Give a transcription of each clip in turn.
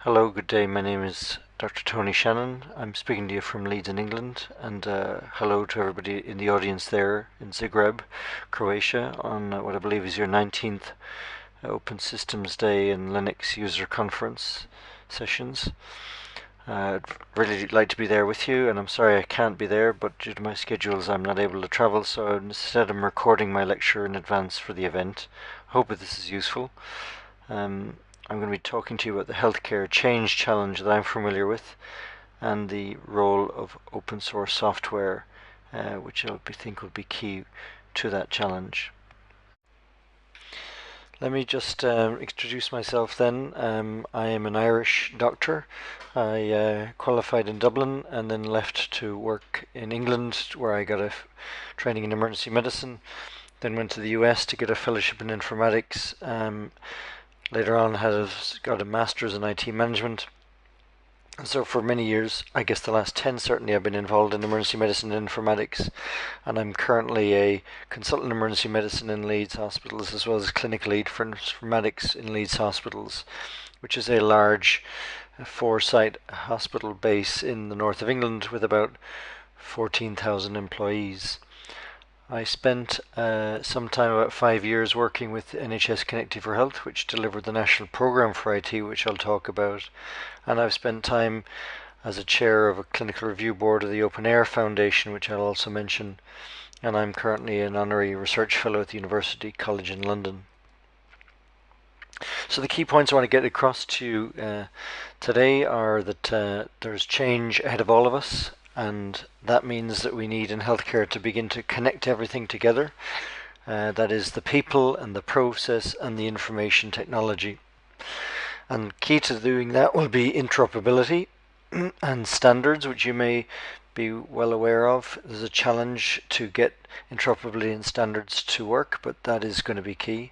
Hello, good day. My name is Dr. Tony Shannon. I'm speaking to you from Leeds in England, and hello to everybody in the audience there in Zagreb, Croatia, on what I believe is your 19th Open Systems Day and Linux User Conference sessions. I'd really like to be there with you, and I'm sorry I can't be there, but due to my schedules I'm not able to travel, so instead I'm recording my lecture in advance for the event. Hope that this is useful. I'm going to be talking to you about the healthcare change challenge that I'm familiar with and the role of open source software, which I think will be key to that challenge. Let me just introduce myself then. I am an Irish doctor. I qualified in Dublin and then left to work in England, where I got a training in emergency medicine. Then went to the US to get a fellowship in informatics. Later on got a master's in IT management. So for many years, I guess the last 10 certainly, I've been involved in emergency medicine and informatics, and I'm currently a consultant in emergency medicine in Leeds hospitals, as well as clinic lead for informatics in Leeds hospitals, which is a large 4-site hospital base in the north of England with about 14,000 employees. I spent some time, about 5 years, working with NHS Connectivity, which delivered the National Programme for IT, which I'll talk about. And I've spent time as a chair of a clinical review board of the openEHR Foundation, which I'll also mention. And I'm currently an honorary research fellow at the University College in London. So the key points I want to get across to you today are that there's change ahead of all of us. And that means that we need in healthcare to begin to connect everything together. That is the people and the process and the information technology. And key to doing that will be interoperability and standards, which you may be well aware of. There's a challenge to get interoperability and standards to work, but that is going to be key.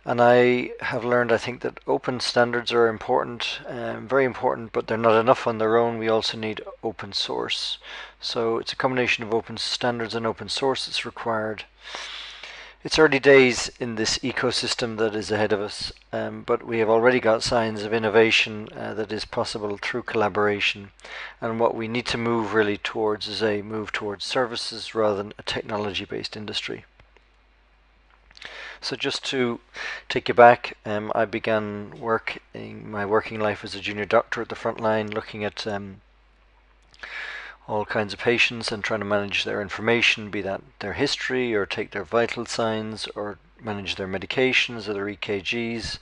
And I have learned, I think, that open standards are important, very important, but they're not enough on their own. We also need open source. So it's a combination of open standards and open source that's required. It's early days in this ecosystem that is ahead of us, but we have already got signs of innovation that is possible through collaboration. And what we need to move really towards is a move towards services rather than a technology-based industry. So just to take you back, I began my working life as a junior doctor at the frontline, looking at all kinds of patients and trying to manage their information, be that their history or take their vital signs or manage their medications or their EKGs.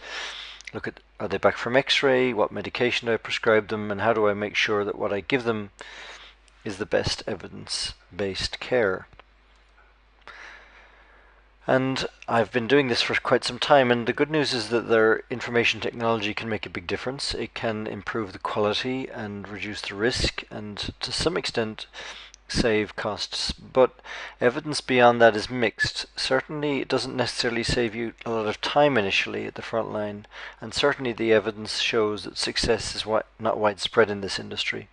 Look at, are they back from X-ray, what medication do I prescribe them, and how do I make sure that what I give them is the best evidence-based care. And I've been doing this for quite some time, and the good news is that their information technology can make a big difference. It can improve the quality and reduce the risk and to some extent save costs, but evidence beyond that is mixed. Certainly it doesn't necessarily save you a lot of time initially at the front line, and certainly the evidence shows that success is not widespread in this industry.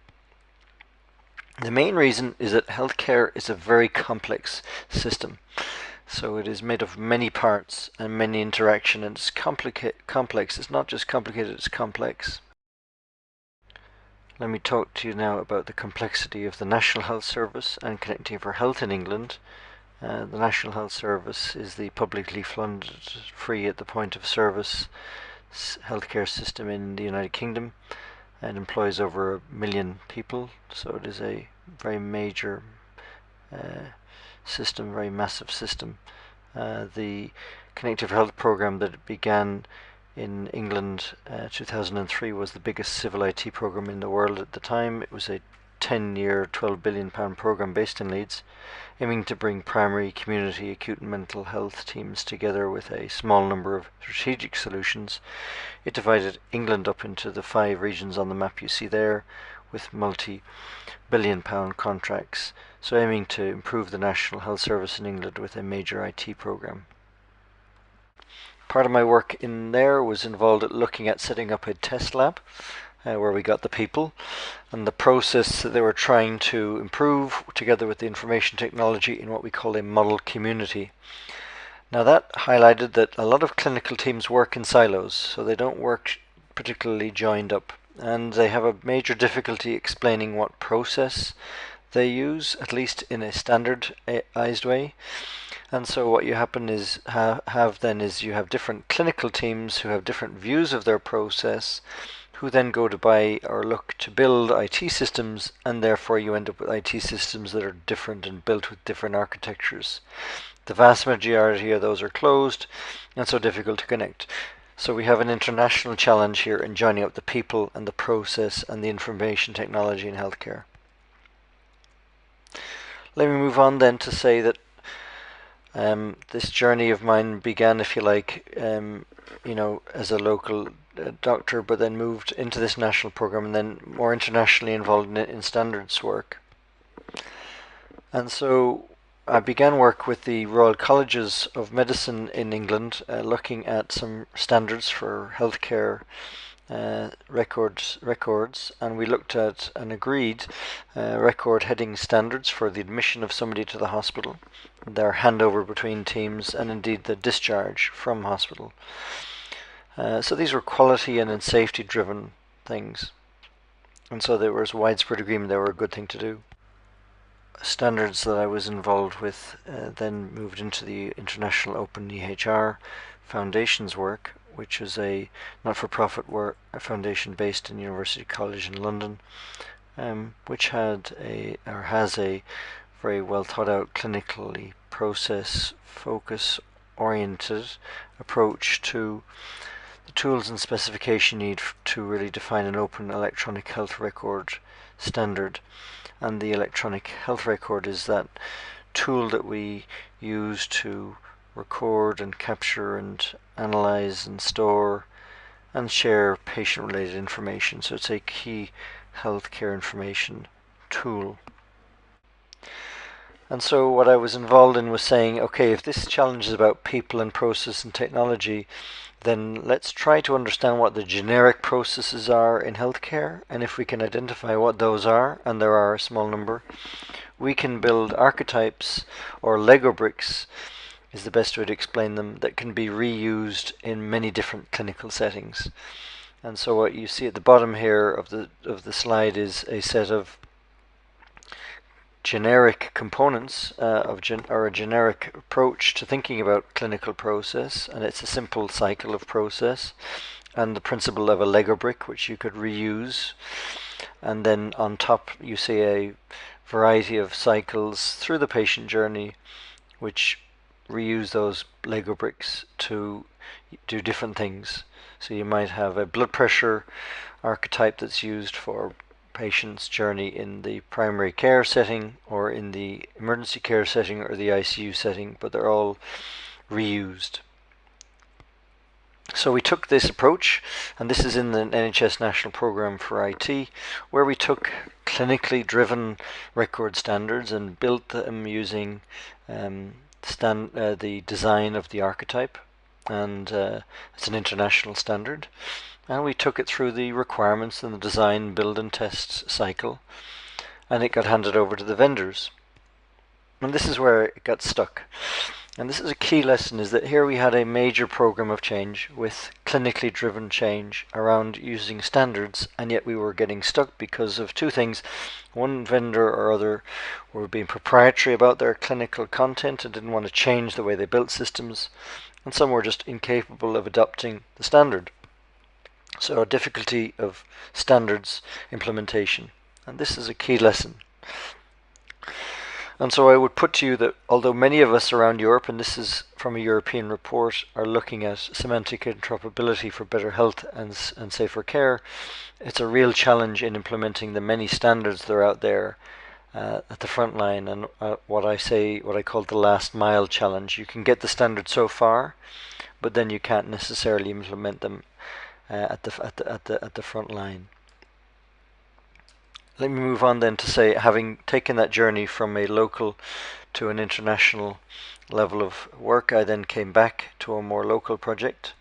The main reason is that healthcare is a very complex system. So it is made of many parts and many interactions, and it's complex. It's not just complicated, it's complex. Let me talk to you now about the complexity of the National Health Service and Connecting for Health in England. The National Health Service is the publicly funded, free at the point of service healthcare system in the United Kingdom, and employs over 1 million people. So it is a very major system, very massive system. The Connecting for Health programme that began in England 2003 was the biggest civil IT programme in the world at the time. It was a 10-year, £12 billion programme based in Leeds, aiming to bring primary, community, acute and mental health teams together with a small number of strategic solutions. It divided England up into the 5 regions on the map you see there, with multi-billion-pound contracts, so aiming to improve the National Health Service in England with a major IT programme. Part of my work in there was involved at looking at setting up a test lab where we got the people and the process that they were trying to improve together with the information technology in what we call a model community. Now that highlighted that a lot of clinical teams work in silos, so they don't work particularly joined up, and they have a major difficulty explaining what process they use, at least in a standardized way. And so what you happen is have then is you have different clinical teams who have different views of their process, who then go to buy or look to build IT systems, and therefore you end up with IT systems that are different and built with different architectures. The vast majority of those are closed and so difficult to connect. So we have an international challenge here in joining up the people and the process and the information technology in healthcare. Let me move on then to say that this journey of mine began, if you like, as a local doctor, but then moved into this national program and then more internationally involved in standards work. And so I began work with the Royal Colleges of Medicine in England, looking at some standards for healthcare records, and we looked at and agreed record heading standards for the admission of somebody to the hospital, their handover between teams, and indeed the discharge from hospital. So these were quality and safety driven things, and so there was widespread agreement they were a good thing to do. Standards that I was involved with then moved into the International openEHR Foundations work, which is a not-for-profit foundation based in University College in London, which has a very well thought out, clinically process focus oriented approach to the tools and specification need to really define an open electronic health record standard. And the electronic health record is that tool that we use to record and capture and analyze and store and share patient-related information. So it's a key healthcare information tool. And so what I was involved in was saying, okay, if this challenge is about people and process and technology, then let's try to understand what the generic processes are in healthcare, and if we can identify what those are, and there are a small number, we can build archetypes or Lego bricks, is the best way to explain them, that can be reused in many different clinical settings. And so what you see at the bottom here of the slide is a set of generic components or a generic approach to thinking about clinical process, and it's a simple cycle of process and the principle of a Lego brick which you could reuse, and then on top you see a variety of cycles through the patient journey which reuse those Lego bricks to do different things. So you might have a blood pressure archetype that's used for patient's journey in the primary care setting or in the emergency care setting or the ICU setting, but they're all reused. So we took this approach, and this is in the NHS National Programme for IT, where we took clinically driven record standards and built them using the design of the archetype, and it's an international standard. And we took it through the requirements and the design, build and test cycle, and it got handed over to the vendors. And this is where it got stuck. And this is a key lesson, is that here we had a major program of change with clinically driven change around using standards, and yet we were getting stuck because of two things. One vendor or other were being proprietary about their clinical content and didn't want to change the way they built systems, and some were just incapable of adopting the standard. So a difficulty of standards implementation, and this is a key lesson. And so I would put to you that although many of us around Europe, and this is from a European report, are looking at semantic interoperability for better health and safer care, it's a real challenge in implementing the many standards that are out there at the front line, and what I call the last mile challenge. You can get the standard so far, but then you can't necessarily implement them at the front line. Let me move on then to say, having taken that journey from a local to an international level of work, I then came back to a more local project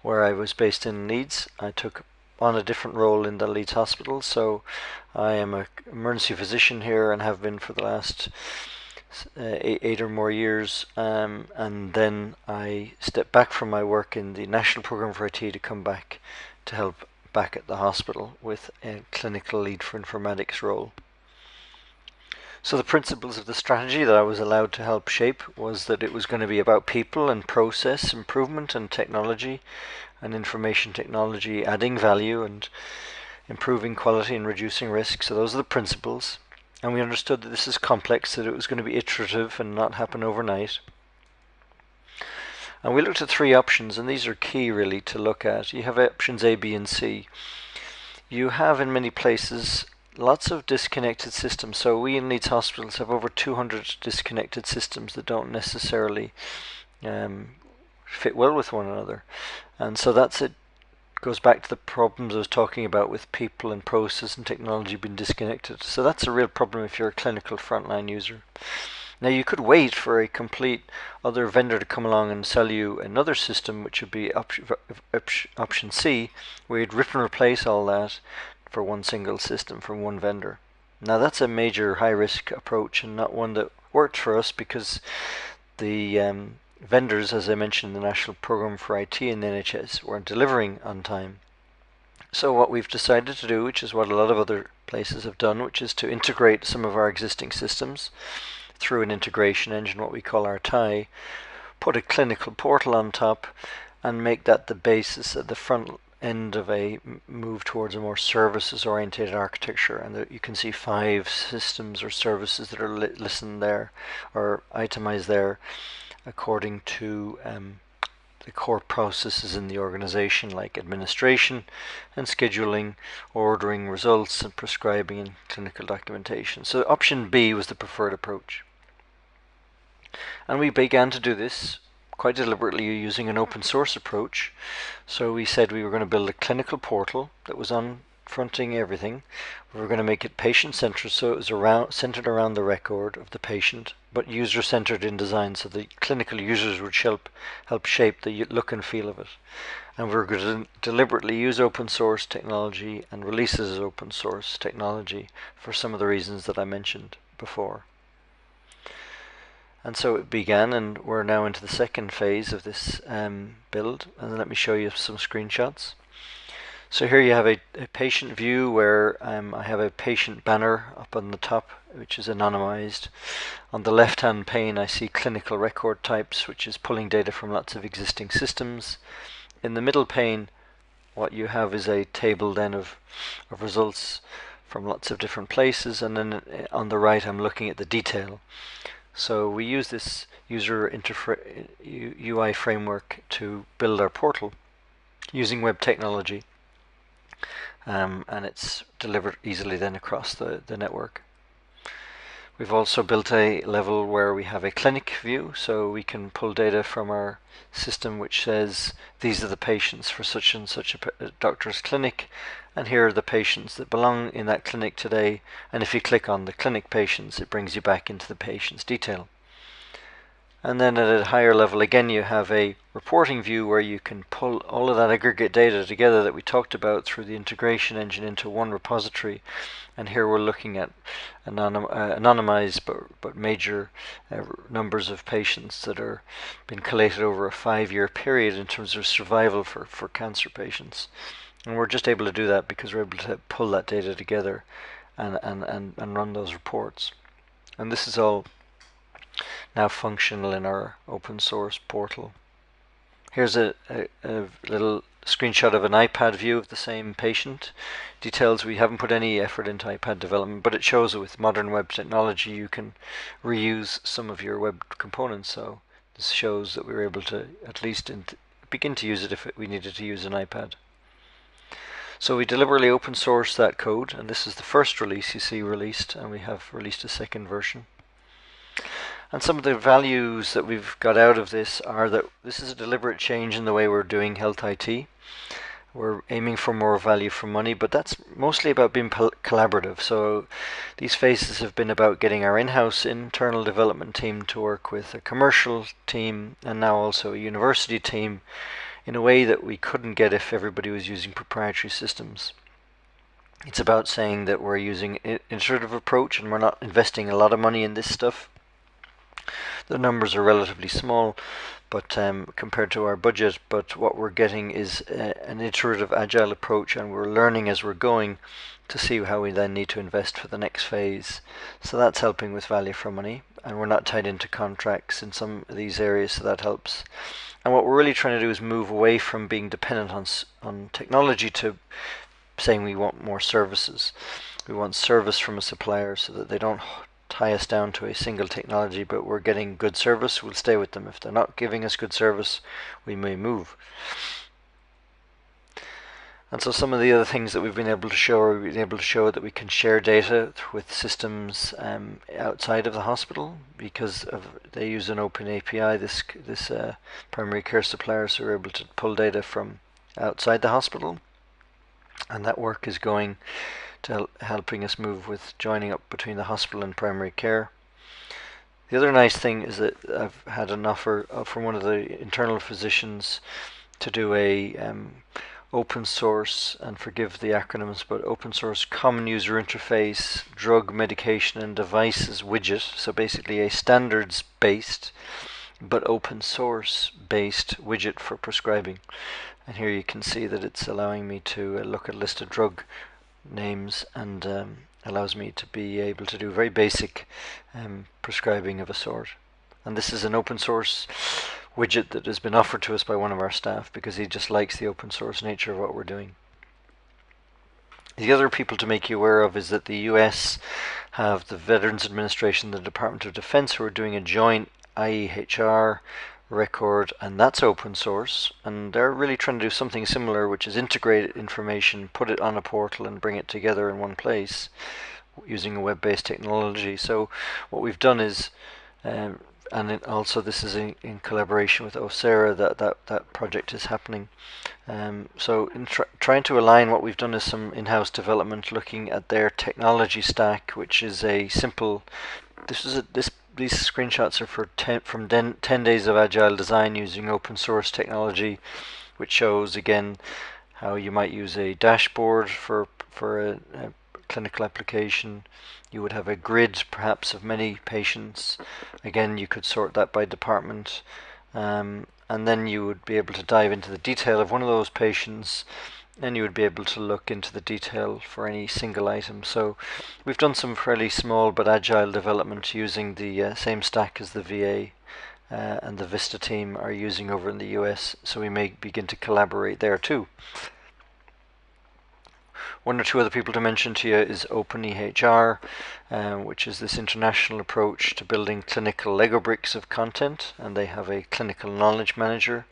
where I was based in Leeds. I took on a different role in the Leeds hospital, so I am an emergency physician here and have been for the last 8 or more years, and then I stepped back from my work in the National Programme for IT to come back to help back at the hospital with a clinical lead for informatics role. So the principles of the strategy that I was allowed to help shape was that it was going to be about people and process improvement and technology and information technology adding value and improving quality and reducing risk. So those are the principles. And we understood that this is complex, that it was going to be iterative and not happen overnight. And we looked at 3 options, and these are key really to look at. You have options A, B, and C. You have in many places lots of disconnected systems. So we in Leeds hospitals have over 200 disconnected systems that don't necessarily fit well with one another. And so that's it. Goes back to the problems I was talking about with people and process and technology being disconnected. So that's a real problem if you're a clinical frontline user. Now you could wait for a complete other vendor to come along and sell you another system, which would be option C, where you'd rip and replace all that for one single system from one vendor. Now that's a major high-risk approach and not one that worked for us because the vendors, as I mentioned, the National Programme for IT and the NHS weren't delivering on time. So what we've decided to do, which is what a lot of other places have done, which is to integrate some of our existing systems through an integration engine, what we call our TIE, put a clinical portal on top and make that the basis at the front end of a move towards a more services oriented architecture. And you can see 5 systems or services that are listed there or itemized there according to the core processes in the organization, like administration and scheduling, ordering results and prescribing and clinical documentation. So option B was the preferred approach. And we began to do this quite deliberately using an open source approach. So we said we were going to build a clinical portal that was on fronting everything. We were going to make it patient-centered, so it was centered around the record of the patient, but user-centered in design, so the clinical users would help shape the look and feel of it. And we were going to deliberately use open source technology and release it as open source technology for some of the reasons that I mentioned before. And so it began, and we're now into the second phase of this build. And let me show you some screenshots. So here you have a patient view where I have a patient banner up on the top, which is anonymized. On the left-hand pane, I see clinical record types, which is pulling data from lots of existing systems. In the middle pane, what you have is a table then of results from lots of different places. And then on the right, I'm looking at the detail. So we use this user UI framework to build our portal using web technology, and it's delivered easily then across the network. We've also built a level where we have a clinic view, so we can pull data from our system which says these are the patients for such and such a doctor's clinic, and here are the patients that belong in that clinic today. And if you click on the clinic patients, it brings you back into the patient's detail. And then at a higher level, again, you have a reporting view where you can pull all of that aggregate data together that we talked about through the integration engine into one repository. And here we're looking at anonymized but major numbers of patients that are been collated over a 5-year period in terms of survival for cancer patients. And we're just able to do that because we're able to pull that data together and run those reports. And this is all now functional in our open source portal. Here's a little screenshot of an iPad view of the same patient. Details, we haven't put any effort into iPad development, but it shows that with modern web technology you can reuse some of your web components. So this shows that we were able to at least begin to use it if we needed to use an iPad. So we deliberately open source that code, and this is the first release you see released, and we have released a second version. And some of the values that we've got out of this are that this is a deliberate change in the way we're doing health IT. We're aiming for more value for money, but that's mostly about being collaborative. So these phases have been about getting our in-house internal development team to work with a commercial team and now also a university team in a way that we couldn't get if everybody was using proprietary systems. It's about saying that we're using an iterative approach and we're not investing a lot of money in this stuff. The numbers are relatively small, but compared to our budget. But what we're getting is an iterative agile approach, and we're learning as we're going to see how we then need to invest for the next phase. So that's helping with value for money, and we're not tied into contracts in some of these areas, so that helps. And what we're really trying to do is move away from being dependent on technology to saying we want more services. We want service from a supplier so that they don't tie us down to a single technology, but we're getting good service, we'll stay with them. If they're not giving us good service, we may move. And so some of the other things that we've been able to show that we can share data with systems outside of the hospital, because they use an open API, this primary care suppliers who are able to pull data from outside the hospital. And that work is going to helping us move with joining up between the hospital and primary care. The other nice thing is that I've had an offer from one of the internal physicians to do a open source, and forgive the acronyms, but open source common user interface drug, medication and devices widget. So basically a standards based but open source based widget for prescribing. And here you can see that it's allowing me to look at a list of drug names, and allows me to be able to do very basic prescribing of a sort. And this is an open source widget that has been offered to us by one of our staff because he just likes the open source nature of what we're doing. The other people to make you aware of is that the US have the Veterans Administration, the Department of Defense, who are doing a joint eHealth record, and that's open source, and they're really trying to do something similar, which is integrate information, put it on a portal and bring it together in one place using a web-based technology. So what we've done is and also this is in collaboration with Osera that project is happening. So in trying to align, what we've done is some in-house development looking at their technology stack, which is a simple. These screenshots are from 10 days of agile design using open source technology, which shows again how you might use a dashboard for a clinical application. You would have a grid perhaps of many patients. Again, you could sort that by department, and then you would be able to dive into the detail of one of those patients, and you would be able to look into the detail for any single item. So we've done some fairly small but agile development using the same stack as the VA and the Vista team are using over in the US, so we may begin to collaborate there too. One or two other people to mention to you is openEHR, which is this international approach to building clinical Lego bricks of content, and they have a clinical knowledge manager.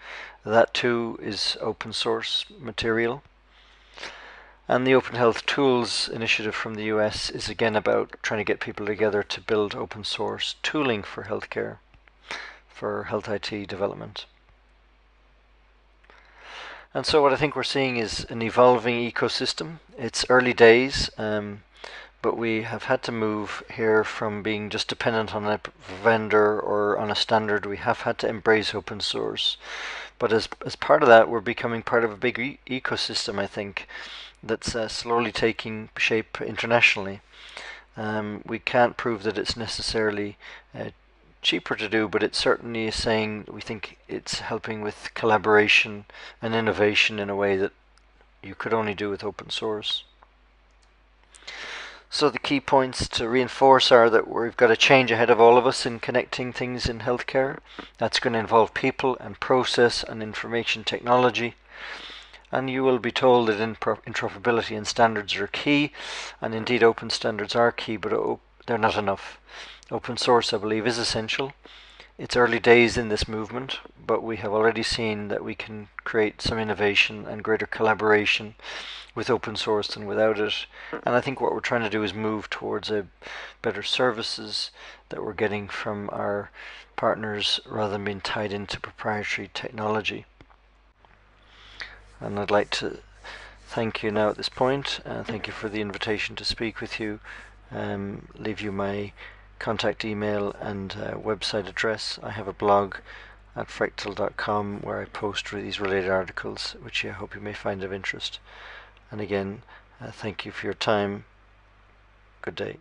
That too is open source material. And the Open Health Tools initiative from the US is again about trying to get people together to build open source tooling for healthcare, for health IT development. And so what I think we're seeing is an evolving ecosystem. It's early days, but we have had to move here from being just dependent on a vendor or on a standard. We have had to embrace open source. But as part of that, we're becoming part of a big ecosystem, I think, that's slowly taking shape internationally. We can't prove that it's necessarily cheaper to do, but it certainly is saying we think it's helping with collaboration and innovation in a way that you could only do with open source. So the key points to reinforce are that we've got a change ahead of all of us in connecting things in healthcare. That's going to involve people and process and information technology. And you will be told that interoperability and standards are key, and indeed open standards are key, but they're not enough. Open source, I believe, is essential. It's early days in this movement, but we have already seen that we can create some innovation and greater collaboration with open source than without it. And I think what we're trying to do is move towards better services that we're getting from our partners rather than being tied into proprietary technology. And I'd like to thank you now at this point. Thank you for the invitation to speak with you. Leave you my contact email and website address. I have a blog at fractal.com where I post these related articles, which I hope you may find of interest. And again, thank you for your time. Good day.